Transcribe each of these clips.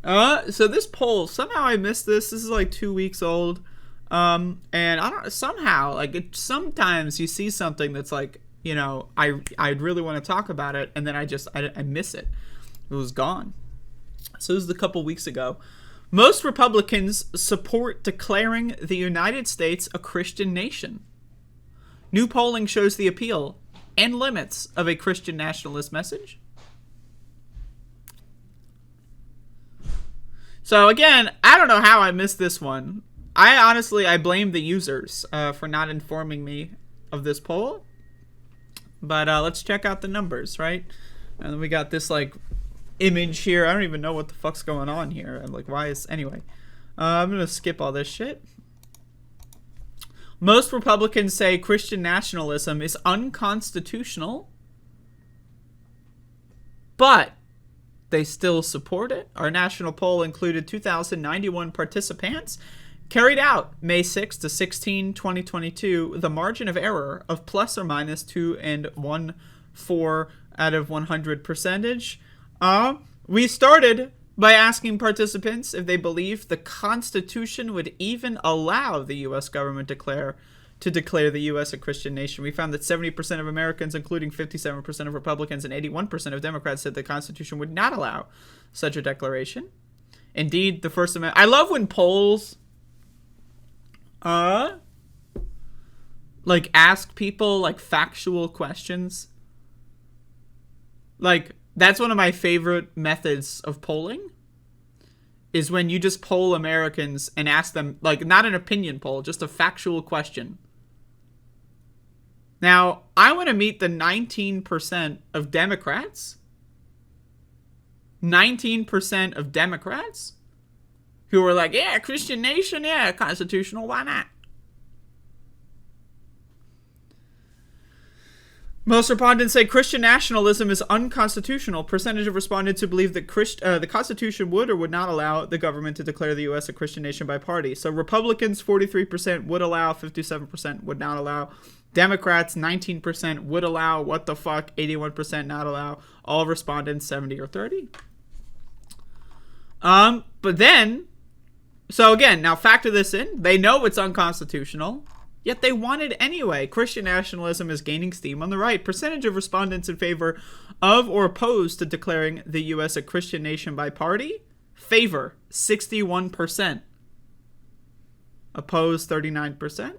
So this poll, somehow I missed this. This is like 2 weeks old. And I don't, somehow, like, sometimes you see something that's like, I'd really want to talk about it, and then I miss it. It was gone. So this was a couple weeks ago. Most Republicans support declaring the United States a Christian nation. New polling shows the appeal and limits of a Christian nationalist message. So again, I don't know how I missed this one. I blame the users for not informing me of this poll. But let's check out the numbers, right? And then we got this like image here. I don't even know what the fuck's going on here. I'm like, why is... Anyway, I'm going to skip all this shit. Most Republicans say Christian nationalism is unconstitutional, but they still support it. Our national poll included 2,091 participants, carried out May 6 to 16, 2022. The margin of error of plus or minus 2 and 1/4 out of 100 percentage. We started by asking participants if they believed the Constitution would even allow the U.S. government to declare the U.S. a Christian nation. We found that 70% of Americans, including 57% of Republicans and 81% of Democrats, said the Constitution would not allow such a declaration. Indeed, the First Amendment... I love when polls, like, ask people, like, factual questions. Like... That's one of my favorite methods of polling, is when you just poll Americans and ask them, like, not an opinion poll, just a factual question. Now, I want to meet the 19% of Democrats. 19% of Democrats who are like, yeah, Christian nation, yeah, constitutional, why not? Most respondents say Christian nationalism is unconstitutional. Percentage of respondents who believe that the Constitution would or would not allow the government to declare the U.S. a Christian nation by party. So Republicans, 43% would allow, 57% would not allow. Democrats, 19% would allow, what the fuck, 81% not allow. All respondents, 70 or 30. But then, so again, now factor this in. They know it's unconstitutional. Yet they want it anyway. Christian nationalism is gaining steam on the right. Percentage of respondents in favor of or opposed to declaring the U.S. a Christian nation by party? Favor, 61%. Opposed, 39%.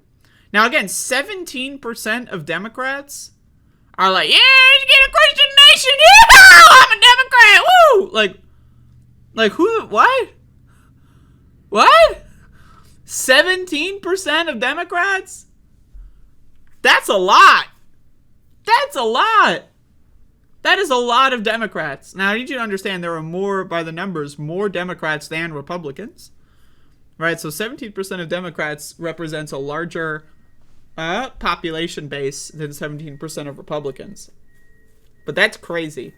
Now again, 17% of Democrats are like, yeah, let's get a Christian nation. Yeah, I'm a Democrat. Woo! Like who? What? What? 17% of Democrats? That's a lot. That's a lot. That is a lot of Democrats. Now, I need you to understand there are more, by the numbers, more Democrats than Republicans. Right? So 17% of Democrats represents a larger population base than 17% of Republicans. But that's crazy.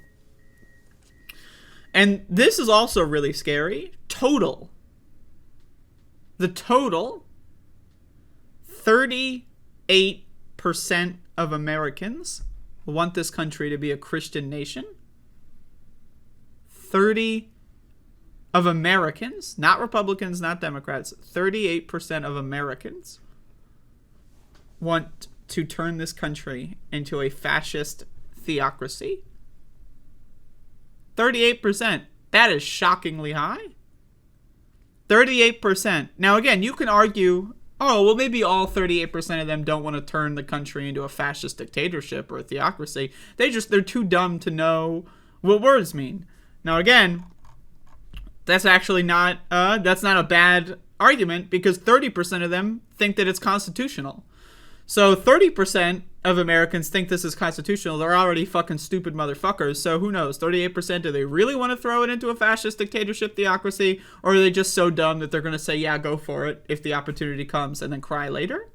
And this is also really scary. The total, 38% of Americans want this country to be a Christian nation. 30 of Americans, not Republicans, not Democrats, 38% of Americans want to turn this country into a fascist theocracy. 38%. That is shockingly high. 38%. Now, again, you can argue, oh, well, maybe all 38% of them don't want to turn the country into a fascist dictatorship or a theocracy. They're too dumb to know what words mean. Now, again, that's actually not a bad argument, because 30% of them think that it's constitutional. So 30% of Americans think this is constitutional. They're already fucking stupid motherfuckers. So who knows? 38%, do they really want to throw it into a fascist dictatorship theocracy? Or are they just so dumb that they're going to say, yeah, go for it if the opportunity comes, and then cry later?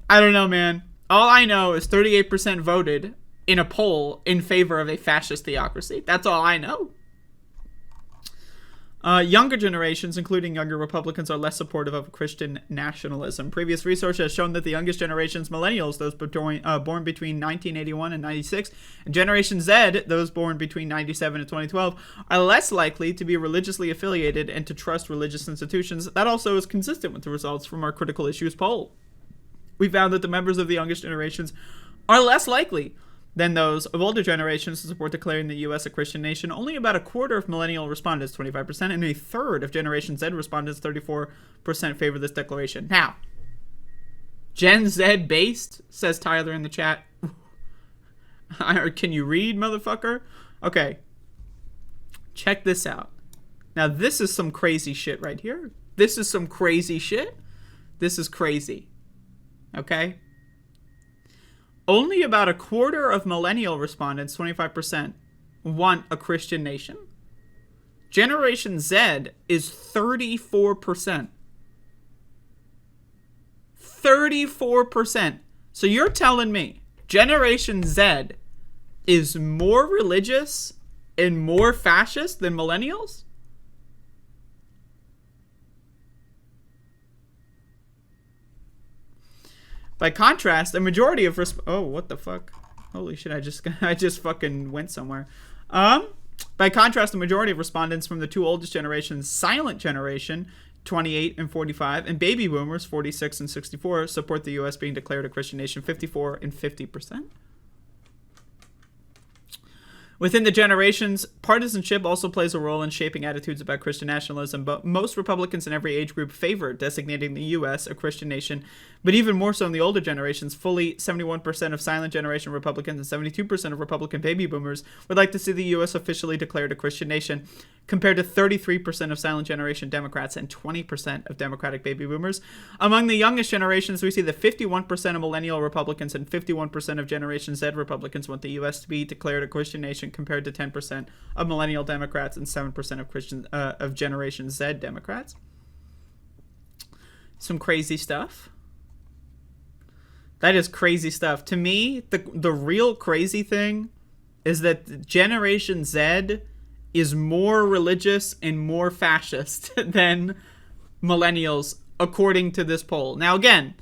I don't know, man. All I know is 38% voted in a poll in favor of a fascist theocracy. That's all I know. Younger generations, including younger Republicans, are less supportive of Christian nationalism. Previous research has shown that the youngest generations, millennials, those born between 1981 and 96, and Generation Z, those born between 97 and 2012, are less likely to be religiously affiliated and to trust religious institutions. That also is consistent with the results from our critical issues poll. We found that the members of the youngest generations are less likely than those of older generations to support declaring the U.S. a Christian nation. Only about a quarter of millennial respondents, 25%, and a third of Generation Z respondents, 34%, favor this declaration. Now, Gen Z based, says Tyler in the chat. Can you read, motherfucker? Okay. Check this out. Now, this is some crazy shit right here. This is some crazy shit. This is crazy. Okay? Only about a quarter of millennial respondents, 25%, want a Christian nation. Generation Z is 34%. 34%. So you're telling me Generation Z is more religious and more fascist than millennials? By contrast, a majority of oh, what the fuck? Holy shit, I just fucking went somewhere. By contrast, the majority of respondents from the two oldest generations, silent generation, 28 and 45, and baby boomers, 46 and 64, support the U.S. being declared a Christian nation, 54 and 50%. Within the generations, partisanship also plays a role in shaping attitudes about Christian nationalism, but most Republicans in every age group favor designating the U.S. a Christian nation, but even more so in the older generations. Fully 71% of silent generation Republicans and 72% of Republican baby boomers would like to see the U.S. officially declared a Christian nation, compared to 33% of silent generation Democrats and 20% of Democratic baby boomers. Among the youngest generations, we see that 51% of millennial Republicans and 51% of Generation Z Republicans want the U.S. to be declared a Christian nation, compared to 10% of millennial Democrats and 7% of Generation Z Democrats. Some crazy stuff. That is crazy stuff. To me, the real crazy thing is that Generation Z is more religious and more fascist than millennials, according to this poll. Now, again,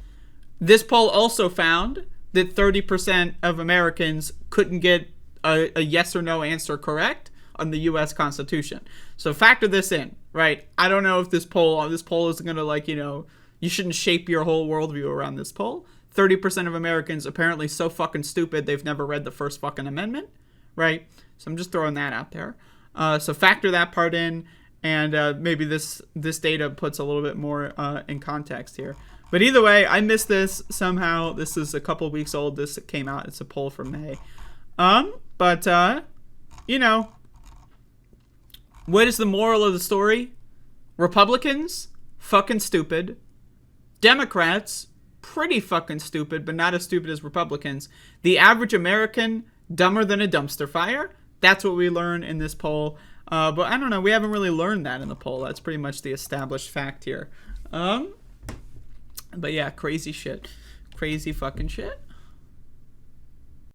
this poll also found that 30% of Americans couldn't get a yes or no answer correct on the U.S. Constitution. So factor this in, right? I don't know if this poll is going to, like, you shouldn't shape your whole worldview around this poll. 30% of Americans apparently so fucking stupid they've never read the first fucking amendment, right? So I'm just throwing that out there. So factor that part in, and maybe this data puts a little bit more in context here. But either way, I missed this somehow. This is a couple weeks old. This came out. It's a poll from May. But what is the moral of the story? Republicans, fucking stupid. Democrats, pretty fucking stupid, but not as stupid as Republicans. The average American, dumber than a dumpster fire. That's what we learn in this poll. But I don't know. We haven't really learned that in the poll. That's pretty much the established fact here. But yeah, crazy shit. Crazy fucking shit.